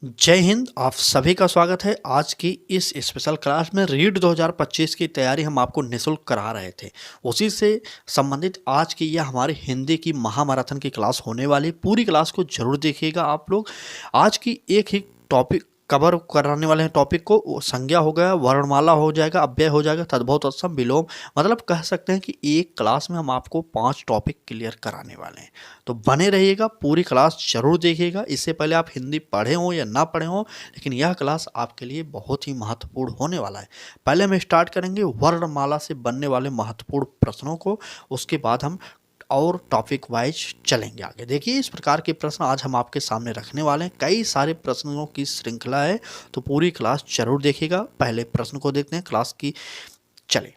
जय हिंद। आप सभी का स्वागत है आज की इस स्पेशल क्लास में। रीड 2025 की तैयारी हम आपको निःशुल्क करा रहे थे। उसी से संबंधित आज की यह हमारी हिंदी की महामैराथन की क्लास होने वाली। पूरी क्लास को जरूर देखिएगा आप लोग। आज की एक ही टॉपिक कवर कराने वाले हैं। टॉपिक को वो संज्ञा हो गया, वर्णमाला हो जाएगा, अव्यय हो जाएगा, तद्भव तत्सम विलोम। मतलब कह सकते हैं कि एक क्लास में हम आपको 5 टॉपिक क्लियर कराने वाले हैं। तो बने रहिएगा, पूरी क्लास जरूर देखिएगा। इससे पहले आप हिंदी पढ़े हों या ना पढ़े हों, लेकिन यह क्लास आपके लिए बहुत ही महत्वपूर्ण होने वाला है। पहले हम स्टार्ट करेंगे वर्णमाला से बनने वाले महत्वपूर्ण प्रश्नों को, उसके बाद हम और टॉपिक वाइज चलेंगे आगे। देखिए, इस प्रकार के प्रश्न आज हम आपके सामने रखने वाले हैं। कई सारे प्रश्नों की श्रृंखला है, तो पूरी क्लास जरूर देखिएगा। पहले प्रश्न को देखते हैं क्लास की। चले,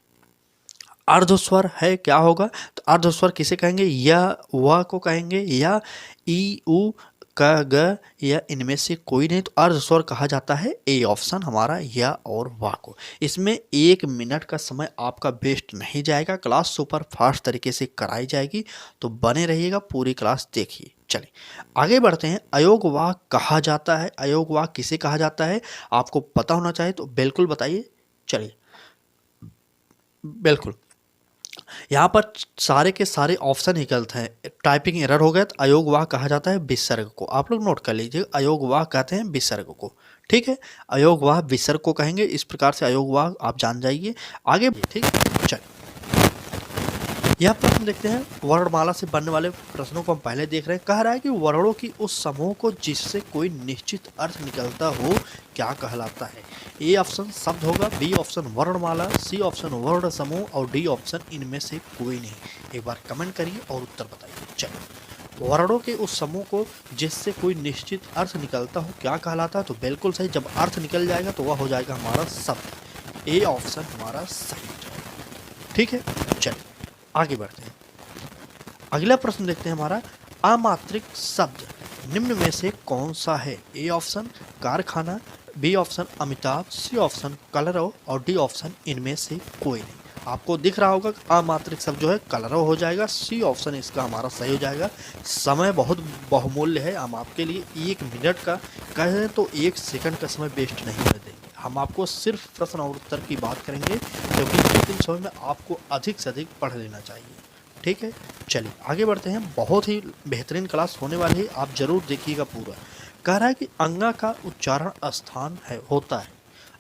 अर्धस्वर है क्या होगा? तो अर्धस्वर किसे कहेंगे? या व को कहेंगे, या ई उ क ग, या इनमें से कोई नहीं। तो अर्धस्वर कहा जाता है ए ऑप्शन हमारा या और वा को। इसमें 1 मिनट का समय आपका वेस्ट नहीं जाएगा। क्लास सुपर फास्ट तरीके से कराई जाएगी, तो बने रहिएगा, पूरी क्लास देखिए। चलिए आगे बढ़ते हैं। अयोग वाक कहा जाता है। अयोग वाक किसे कहा जाता है? आपको पता होना चाहिए तो बिल्कुल बताइए। चलिए, बिल्कुल यहाँ पर सारे के सारे ऑप्शन ही गलत हैं। टाइपिंग एरर हो गया। तो अयोग वाह कहा जाता है विसर्ग को। आप लोग नोट कर लीजिए, अयोग वाह कहते हैं विसर्ग को। ठीक है, अयोग वाह विसर्ग को कहेंगे। इस प्रकार से अयोग वाह आप जान जाइए आगे। ठीक, चलिए यह प्रश्न देखते हैं। वर्णमाला से बनने वाले प्रश्नों को हम पहले देख रहे हैं। कह रहा है कि वर्णों की उस समूह को जिससे कोई निश्चित अर्थ निकलता हो क्या कहलाता है? ए ऑप्शन शब्द होगा, बी ऑप्शन वर्णमाला, सी ऑप्शन वर्ण समूह और डी ऑप्शन इनमें से कोई नहीं। एक बार कमेंट करिए और उत्तर बताइए। चलिए, वर्णों के उस समूह को जिससे कोई निश्चित अर्थ निकलता हो क्या कहलाता है? तो बिल्कुल सही, जब अर्थ निकल जाएगा तो वह हो जाएगा हमारा शब्द। ए ऑप्शन हमारा सही हो जाएगा। ठीक है, चलिए आगे बढ़ते हैं। अगला प्रश्न देखते हैं हमारा। अमात्रिक शब्द निम्न में से कौन सा है? ए ऑप्शन कारखाना, B option Amitabh, C option कलरव और डी ऑप्शन इनमें से कोई नहीं। आपको दिख रहा होगा अमात्रिक शब्द जो है कलरव हो जाएगा। सी ऑप्शन इसका हमारा सही हो जाएगा। समय बहुत बहुमूल्य है। हम आपके लिए 1 मिनट का कहें तो 1 सेकंड का समय वेस्ट नहीं होने देंगे। हम आपको सिर्फ प्रश्न और उत्तर की बात करेंगे, क्योंकि अंतिम समय में आपको अधिक से अधिक पढ़ लेना चाहिए। ठीक है, चलिए आगे बढ़ते हैं। बहुत ही बेहतरीन क्लास होने वाली है, आप जरूर देखिएगा पूरा। कह रहा है कि अंगा का उच्चारण स्थान है होता है।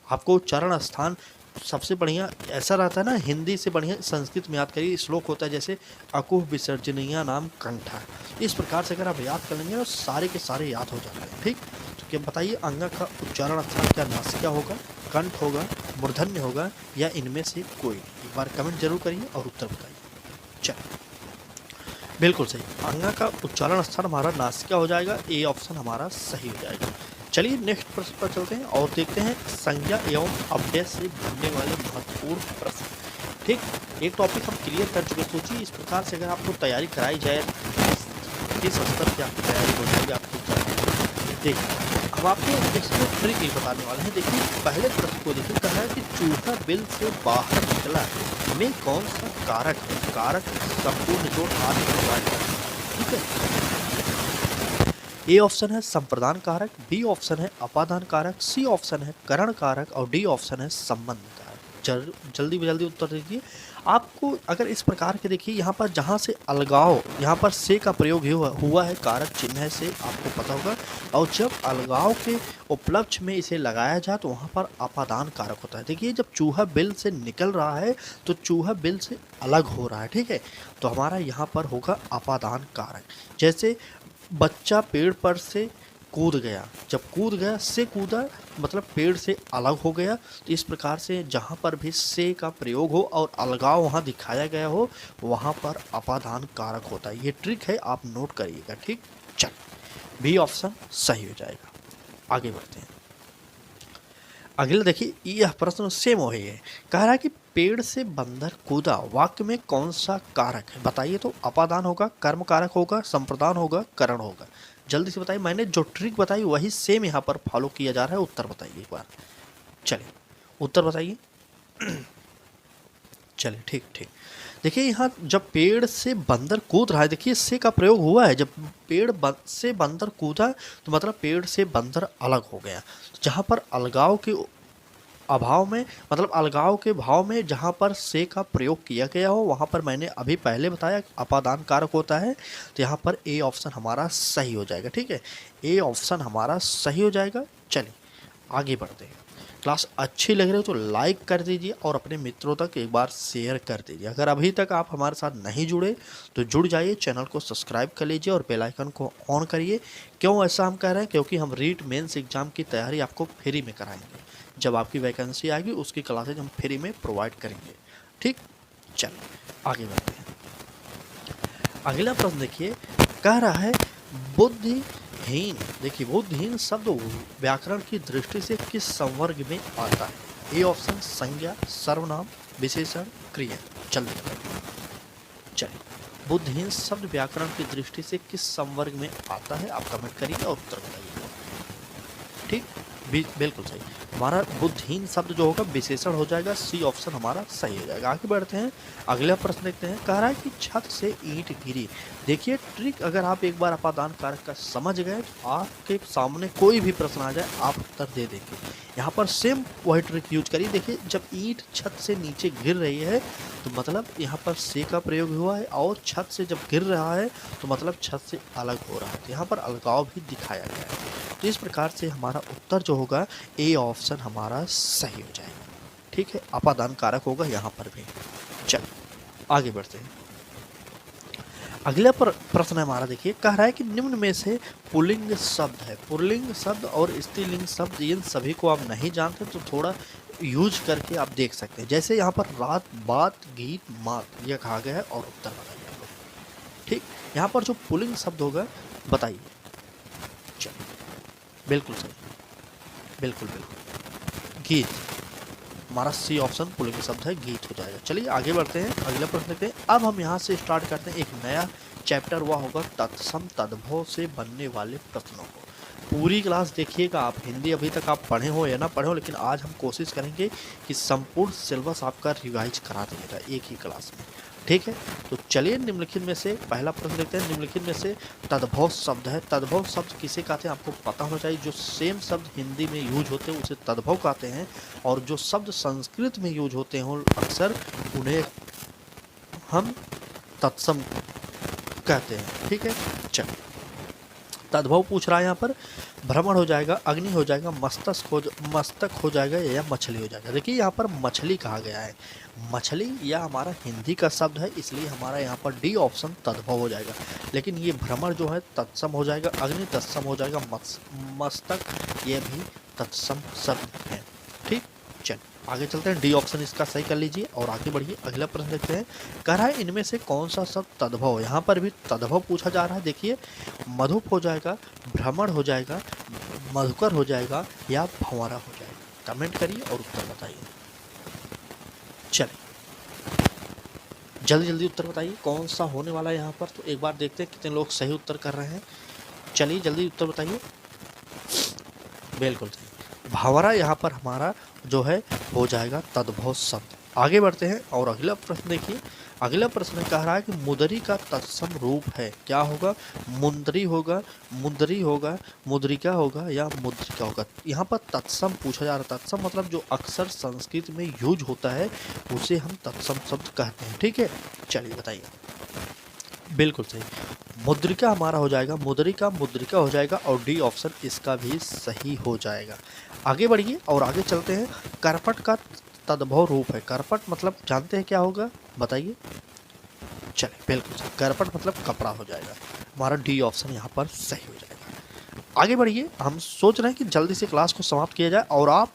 आपको उच्चारण स्थान सबसे बढ़िया ऐसा रहता है ना, हिंदी से बढ़िया संस्कृत में याद करिए। श्लोक होता है जैसे अकुह विसर्जनीय नाम कंठा। इस प्रकार से अगर आप याद कर लेंगे तो सारे के सारे याद हो जाते हैं। ठीक, तो क्या बताइए, अंगा का उच्चारण स्थान क्या नासिका होगा, कंठ होगा, मूर्धन्य होगा, या इनमें से कोई? एक बार कमेंट जरूर करिए और उत्तर बताइए। चलिए, बिल्कुल सही, अंगा का उच्चारण स्थान हमारा नासिका हो जाएगा। ए ऑप्शन हमारा सही हो जाएगा। चलिए नेक्स्ट प्रश्न पर चलते हैं और देखते हैं संज्ञा एवं अव्यय से बनने वाले महत्वपूर्ण प्रश्न। ठीक, एक टॉपिक हम क्लियर कर चुके। सोचिए इस प्रकार से अगर आपको तैयारी कराई जाए, किस स्तर पर आपकी तैयारी हो जाएगी आपकी। देखिए, हम आपको इसमें ट्रिक ही बताने वाले हैं। देखिए पहले प्रश्न को देखिए, कहा है कि चूहा बिल से बाहर निकला में कौन सा कारक है? कारक संपूर्ण निचोड़ आदि होता है। ठीक है, ए ऑप्शन है संप्रदान कारक, बी ऑप्शन है अपादान कारक, सी ऑप्शन है करण कारक और डी ऑप्शन है संबंध कारक। जल्दी उत्तर दीजिए। आपको अगर इस प्रकार के देखिए, यहाँ पर जहाँ से अलगाव, यहाँ पर से का प्रयोग हुआ है, कारक चिन्ह से आपको पता होगा। और जब अलगाव के उपलक्ष्य में इसे लगाया जाए तो वहाँ पर अपादान कारक होता है। देखिए, जब चूहा बिल से निकल रहा है तो चूहा बिल से अलग हो रहा है। ठीक है, तो हमारा यहाँ पर होगा अपादान कारक। जैसे बच्चा पेड़ पर से कूद गया, जब कूद गया से कूदा मतलब पेड़ से अलग हो गया। तो इस प्रकार से जहाँ पर भी से का प्रयोग हो और अलगाव वहाँ दिखाया गया हो, वहाँ पर अपादान कारक होता है। ये ट्रिक है, आप नोट करिएगा। ठीक, चल बी ऑप्शन सही हो जाएगा। आगे बढ़ते हैं। अगला देखिए, यह प्रश्न सेम वही है। कह रहा है कि पेड़ से बंदर कूदा वाक्य में कौन सा कारक है? बताइए तो अपादान होगा, कर्म कारक होगा, संप्रदान होगा, करण होगा। जल्दी से बताइए। मैंने जो ट्रिक बताई वही सेम यहाँ पर फॉलो किया जा रहा है। उत्तर बताइए एक बार। चलिए उत्तर बताइए। चलिए ठीक। देखिए यहाँ जब पेड़ से बंदर कूद रहा है, देखिए से का प्रयोग हुआ है। जब से बंदर कूदा तो मतलब पेड़ से बंदर अलग हो गया। जहाँ पर अलगाव के अभाव में, मतलब अलगाव के भाव में जहाँ पर से का प्रयोग किया गया हो, वहाँ पर मैंने अभी पहले बताया अपादान कारक होता है। तो यहाँ पर ए ऑप्शन हमारा सही हो जाएगा। ठीक है, ए ऑप्शन हमारा सही हो जाएगा। चलिए आगे बढ़ते हैं। क्लास अच्छी लग रही हो तो लाइक कर दीजिए और अपने मित्रों तक एक बार शेयर कर दीजिए। अगर अभी तक आप हमारे साथ नहीं जुड़े तो जुड़ जाइए, चैनल को सब्सक्राइब कर लीजिए और बेल आइकन को ऑन करिए। क्यों ऐसा हम कह रहे हैं? क्योंकि हम रीट मेंस एग्जाम की तैयारी आपको फ्री में कराएंगे। जब आपकी वैकेंसी आएगी उसकी क्लासेज हम फ्री में प्रोवाइड करेंगे। ठीक, चलिए आगे बढ़ते हैं। अगला प्रश्न देखिए, कह रहा है बुद्धिहीन। देखिए बुद्धिहीन शब्द व्याकरण की दृष्टि से किस संवर्ग में आता है? ए ऑप्शन संज्ञा, सर्वनाम, विशेषण, क्रिया। जल्दी बताइए। चलिए, बुद्धिहीन शब्द व्याकरण की दृष्टि से किस संवर्ग में आता है? आप कमेंट करिए और उत्तर बताइए। ठीक, बिल्कुल सही। हमारा बुद्धिहीन शब्द जो होगा विशेषण हो जाएगा। सी ऑप्शन हमारा सही हो जाएगा। आगे बढ़ते हैं, अगला प्रश्न देखते हैं। कह रहा है कि छत से ईंट गिरी। देखिए ट्रिक अगर आप एक बार अपादान कारक का समझ गए तो आपके सामने कोई भी प्रश्न आ जाए आप उत्तर दे देंगे। यहाँ पर सेम वही ट्रिक यूज करिए। देखिए जब ईंट छत से नीचे गिर रही है तो मतलब यहाँ पर से का प्रयोग हुआ है, और छत से जब गिर रहा है तो मतलब छत से अलग हो रहा है। तो यहाँ पर अलगाव भी दिखाया गया है। तो इस प्रकार से हमारा उत्तर जो होगा ए ऑप्शन हमारा सही हो जाएगा। ठीक है, अपादान कारक होगा यहाँ पर भी। चलिए आगे बढ़ते हैं। अगला प्रश्न हमारा देखिए, कह रहा है कि निम्न में से पुल्लिंग शब्द है। पुल्लिंग शब्द और स्त्रीलिंग शब्द इन सभी को आप नहीं जानते तो थोड़ा यूज करके आप देख सकते हैं। जैसे यहाँ पर रात, बात, गीत, मात यह कहा गया है और उत्तर बताइए आप लोग। ठीक, यहाँ पर जो पुल्लिंग शब्द होगा बताइए। चलिए बिल्कुल सही, बिल्कुल बिल्कुल गीत, हमारा सी ऑप्शन पुल्लिंग शब्द है, गीत हो जाएगा। चलिए आगे बढ़ते हैं, अगला प्रश्न देखते हैं। अब हम यहाँ से स्टार्ट करते हैं एक नया चैप्टर, वह होगा तत्सम तद्भव से बनने वाले प्रश्नों को। पूरी क्लास देखिएगा आप, हिंदी अभी तक आप पढ़े हो या ना पढ़े हो, लेकिन आज हम कोशिश करेंगे कि संपूर्ण सिलेबस आपका रिवाइज करा देगा एक ही क्लास में। ठीक है, तो चलिए निम्नलिखित में से पहला प्रश्न देखते हैं। निम्नलिखित में से तद्भव शब्द है। तद्भव शब्द किसे कहते हैं आपको पता होना चाहिए। जो सेम शब्द हिंदी में यूज होते हैं उसे तद्भव कहते हैं, और जो शब्द संस्कृत में यूज होते हैं अक्सर उन्हें हम तत्सम कहते हैं। ठीक है, चलिए तद्भव पूछ रहा है यहाँ पर। भ्रमण हो जाएगा, अग्नि हो जाएगा, मस्तक हो जाएगा या मछली हो जाएगा। देखिए यहाँ पर मछली कहा गया है। मछली यह हमारा हिंदी का शब्द है, इसलिए हमारा यहाँ पर डी ऑप्शन तद्भव हो जाएगा। लेकिन ये भ्रमण जो है तत्सम हो जाएगा, अग्नि तत्सम हो जाएगा, मस्तक ये भी तत्सम शब्द है। ठीक, चल आगे चलते हैं। डी ऑप्शन इसका सही कर लीजिए और आगे बढ़िए। अगला प्रश्न देखते हैं। कह रहा है इनमें से कौन सा शब्द तद्भव। यहाँ पर भी तद्भव पूछा जा रहा है। देखिए मधुप हो जाएगा, भ्रमण हो जाएगा, मधुकर हो जाएगा या भंवरा हो जाएगा। कमेंट करिए और उत्तर बताइए। चलिए जल्दी जल्दी उत्तर बताइए कौन सा होने वाला है यहाँ पर। तो एक बार देखते हैं कितने लोग सही उत्तर कर रहे हैं। चलिए जल्दी उत्तर बताइए। बिल्कुल सही, भंवरा यहाँ पर हमारा जो है हो जाएगा तद्भव शब्द। आगे बढ़ते हैं और अगला प्रश्न देखिए। अगला प्रश्न कह रहा है कि मुदरी का तत्सम रूप है। क्या होगा? मुंदरी होगा, मुंदरी होगा, मुद्रिका होगा या मुद्रिका होगा। यहाँ पर तत्सम पूछा जा रहा है। तत्सम मतलब जो अक्सर संस्कृत में यूज होता है उसे हम तत्सम शब्द कहते हैं। ठीक है, चलिए बताइए। बिल्कुल सही, मुद्रिका हमारा हो जाएगा, मुद्रिका मुद्रिका हो जाएगा और डी ऑप्शन इसका भी सही हो जाएगा। आगे बढ़िए और आगे चलते हैं। करपट का तद्भव रूप है। करपट मतलब जानते हैं क्या होगा, बताइए। चलिए बिल्कुल सही, करपट मतलब कपड़ा हो जाएगा। हमारा डी ऑप्शन यहाँ पर सही हो जाएगा। आगे बढ़िए, हम सोच रहे हैं कि जल्दी से क्लास को समाप्त किया जाए और आप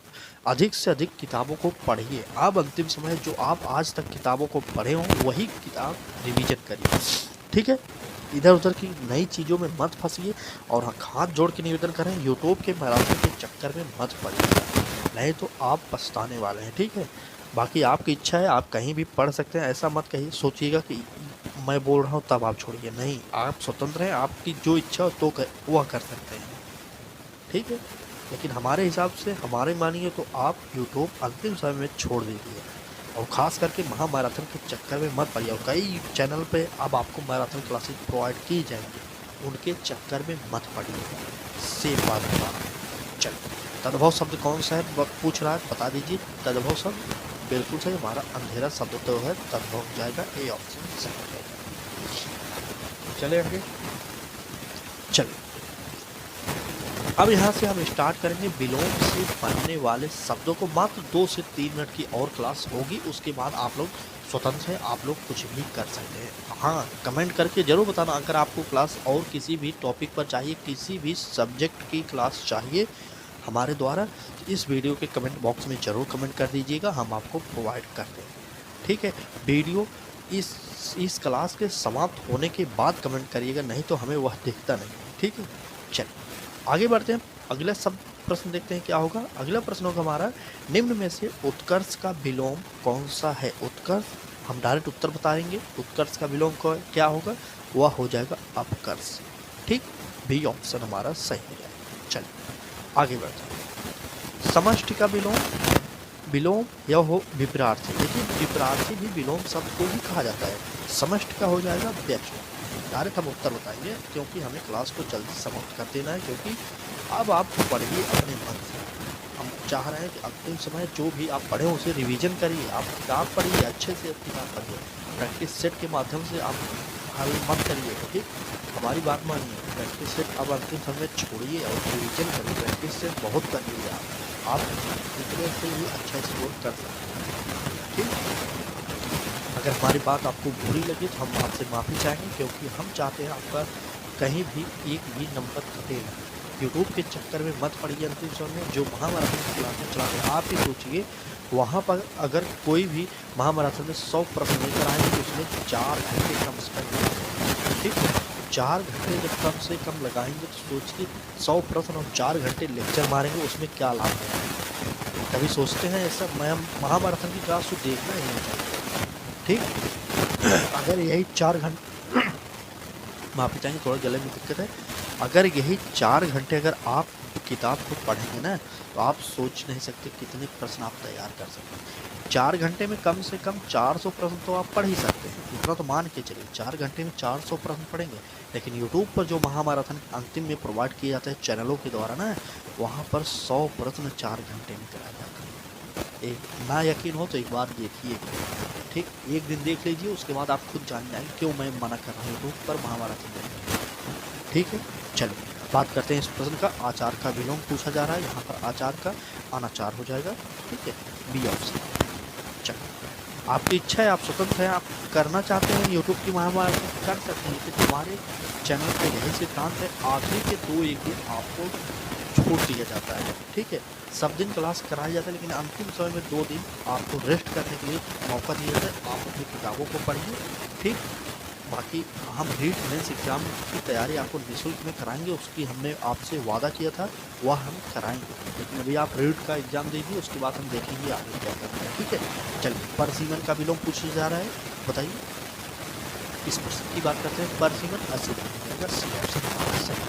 अधिक से अधिक किताबों को पढ़िए। आप अंतिम समय जो आप आज तक किताबों को पढ़े हों वही किताब रिवीजन करिए। ठीक है, इधर उधर की नई चीज़ों में मत फंसिए और हाथ जोड़ के निवेदन करें यूट्यूब के मैराथन के चक्कर में मत पड़िएगा, नहीं तो आप पछताने वाले हैं। ठीक है, बाकी आपकी इच्छा है, आप कहीं भी पढ़ सकते हैं। ऐसा मत कहिए, सोचिएगा कि मैं बोल रहा हूँ तब आप छोड़िए। नहीं, आप स्वतंत्र हैं, आपकी जो इच्छा हो तो वह कर सकते हैं। ठीक है, लेकिन हमारे हिसाब से हमारे मानिए तो आप यूट्यूब अंतिम समय में छोड़ दीजिए और ख़ास करके महामैराथन के चक्कर में मत पड़िए। और कई चैनल पे अब आपको मैराथन क्लासेस प्रोवाइड की जाएंगी, उनके चक्कर में मत पड़िए। सेफ बात बता रहा हूँ। चलिए, तद्भव शब्द कौन सा है पूछ रहा है, बता दीजिए। तद्भव शब्द बिल्कुल सही, हमारा अंधेरा शब्द तो है, तद्भव हो जाएगा, ए ऑप्शन सही हो जाएगा। चले आगे। चलिए, अब यहाँ से हम स्टार्ट करेंगे विलोम से बनने वाले शब्दों को। मात्र 2 से 3 मिनट की और क्लास होगी, उसके बाद आप लोग स्वतंत्र हैं, आप लोग कुछ भी कर सकते हैं। हाँ, कमेंट करके ज़रूर बताना अगर आपको क्लास और किसी भी टॉपिक पर चाहिए, किसी भी सब्जेक्ट की क्लास चाहिए हमारे द्वारा, तो इस वीडियो के कमेंट बॉक्स में ज़रूर कमेंट कर दीजिएगा, हम आपको प्रोवाइड कर देंगे। ठीक है, वीडियो इस क्लास के समाप्त होने के बाद कमेंट करिएगा, नहीं तो हमें वह दिखता नहीं। ठीक है, चलिए आगे बढ़ते हैं। अगला सब प्रश्न देखते हैं क्या होगा। अगला प्रश्न होगा हमारा, निम्न में से उत्कर्ष का विलोम कौन सा है। उत्कर्ष, हम डायरेक्ट उत्तर बताएंगे। उत्कर्ष का विलोम क्या होगा, वह हो जाएगा अपकर्ष। ठीक, बी ऑप्शन हमारा सही हो जाएगा। चलिए आगे बढ़ते हैं। समष्टि का विलोम या हो विपरार्थी। देखिए, विपरार्थी भी विलोम शब्द को ही कहा जाता है। समष्टि का हो जाएगा व्यक्ष। डायरेक्ट हम उत्तर बताएंगे, क्योंकि हमें क्लास को जल्दी समाप्त कर देना है, क्योंकि अब आप पढ़िए अपने मन से। हम चाह रहे हैं कि अंतिम समय जो भी आप पढ़े उसे रिवीजन करिए, आप किताब पढ़िए, अच्छे से किताब पढ़िए। प्रैक्टिस सेट के माध्यम से आप हल मत करिए। ठीक, हमारी बात मानिए। प्रैक्टिस सेट अब अंतिम समय छोड़िए और रिवीजन करिए। प्रैक्टिस सेट बहुत करिए आप इतने से ही अच्छा स्कोर कर सकते हैं। ठीक, अगर हमारी बात आपको बुरी लगी तो हम आपसे माफ़ी चाहेंगे, क्योंकि हम चाहते हैं आपका कहीं भी एक भी नंबर घटे ना। यूट्यूब के चक्कर में मत पड़िए। अंतिम समय में जो महामैराथन की क्लासें चलाते हैं, आप ही सोचिए वहाँ पर अगर कोई भी महामैराथन में 100 प्रश्न लेकर आएंगे तो उसमें 4 घंटे कम से कम लगेंगे। ठीक है, 4 घंटे जब कम से कम लगाएंगे तो सोचिए 100 प्रश्न और 4 घंटे लेक्चर मारेंगे, उसमें क्या लाभ है। कभी सोचते हैं ऐसा? महामैराथन की क्लास को देखना ही नहीं चाहिए। ठीक, अगर यही 4 घंटे माफ़ी चाहेंगे, थोड़ा गले में दिक्कत है। अगर यही 4 घंटे अगर आप किताब को पढ़ेंगे ना, तो आप सोच नहीं सकते कितने प्रश्न आप तैयार कर सकते हैं। 4 घंटे में कम से कम 400 प्रश्न तो आप पढ़ ही सकते हैं, इतना तो मान के चलिए। 4 घंटे में 400 प्रश्न पढ़ेंगे। लेकिन यूट्यूब पर जो महामैराथन अंतिम में प्रोवाइड किया जाता है चैनलों के द्वारा ना, वहाँ पर 100 प्रश्न 4 घंटे में कराया जाता है। एक ना यकीन हो तो एक बार देखिए। ठीक, एक दिन देख लीजिए, उसके बाद आप खुद जान जाएंगे क्यों मैं मना कर रहा हूँ यूट्यूब पर महामैराथन देखने। ठीक है, चलिए बात करते हैं इस प्रश्न का। आचार का विलोम पूछा जा रहा है, यहाँ पर आचार का अनाचार हो जाएगा। ठीक है, बी ऑप्शन। चलिए, आपकी इच्छा है, आप स्वतंत्र हैं, आप करना चाहते हैं यूट्यूब की महामैराथन कर सकते हैं, लेकिन हमारे चैनल पर यही सिद्धांत है, आखिरी के 2-1 दिन आपको छूट दिया जाता है। ठीक है, सब दिन क्लास कराया जाता है, लेकिन अंतिम समय में 2 दिन आपको रेस्ट करने के लिए मौका दिया जाता है। आप अपनी किताबों को पढ़िए। ठीक, बाकी हम रीट मेंस एग्ज़ाम की तैयारी आपको निःशुल्क में कराएंगे, उसकी हमने आपसे वादा किया था, वह हम कराएंगे। लेकिन अभी आप रीट का एग्ज़ाम दीजिए, उसके बाद हम देखेंगे आगे क्या करना है। ठीक है, चलिए परसीमन का विलोम पूछा जा रहा है, बताइए। इस प्रश्न की बात करते हैं, परसीमन असिमन, सी ऑप्शन।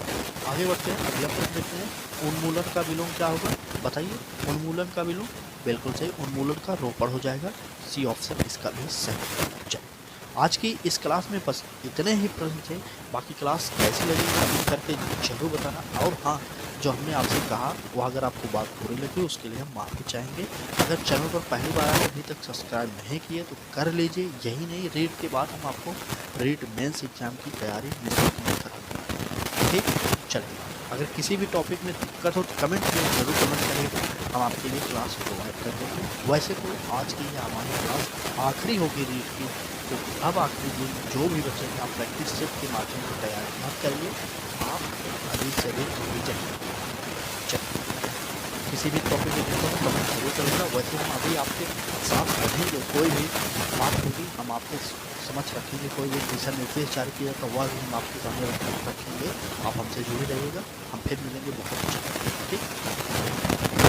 आगे बढ़ते हैं, अगला प्रश्न देखते हैं। उन्मूलन का विलोम क्या होगा, बताइए। उन्मूलन का विलोम बिल्कुल सही, उन्मूलन का रोपण हो जाएगा, सी ऑप्शन इसका भी सही। चलिए, आज की इस क्लास में बस इतने ही प्रश्न थे। बाकी क्लास कैसी लगी कमेंट करके जरूर बताना। और हाँ, जो हमने आपसे कहा वो अगर आपको बात बुरी लगी उसके लिए हम माफ़ी चाहेंगे। अगर चैनल पर पहली बार आए, अभी तक सब्सक्राइब नहीं किए तो कर लीजिए। यही नहीं, रीट के बाद हम आपको रीट मेंस एग्जाम की तैयारी निःशुल्क में कराएंगे। ठीक, चलिए अगर किसी भी टॉपिक में दिक्कत हो तो कमेंट में ज़रूर कमेंट करिएगा, हम आपके लिए क्लास प्रोवाइड कर देंगे। वैसे तो आज की हमारी क्लास आखिरी होगी रीट की, तो अब आखिरी दिन जो भी बच्चे आप प्रैक्टिस सेट के माध्यम से तैयारी मत करिए, आप अभी से भी रिवीजन चलिए। किसी भी टॉपिक में देखो तो कमेंट जरूर करेगा। वैसे हम अभी आपके साथ रहेंगे, कोई भी बात होगी हम आपके समझ रखेंगे। कोई भी दिशा निर्देश जारी किया तो वह भी हम आपके सामने रखेंगे। आप हमसे जुड़े रहिएगा, हम फिर मिलेंगे बहुत अच्छा। ठीक।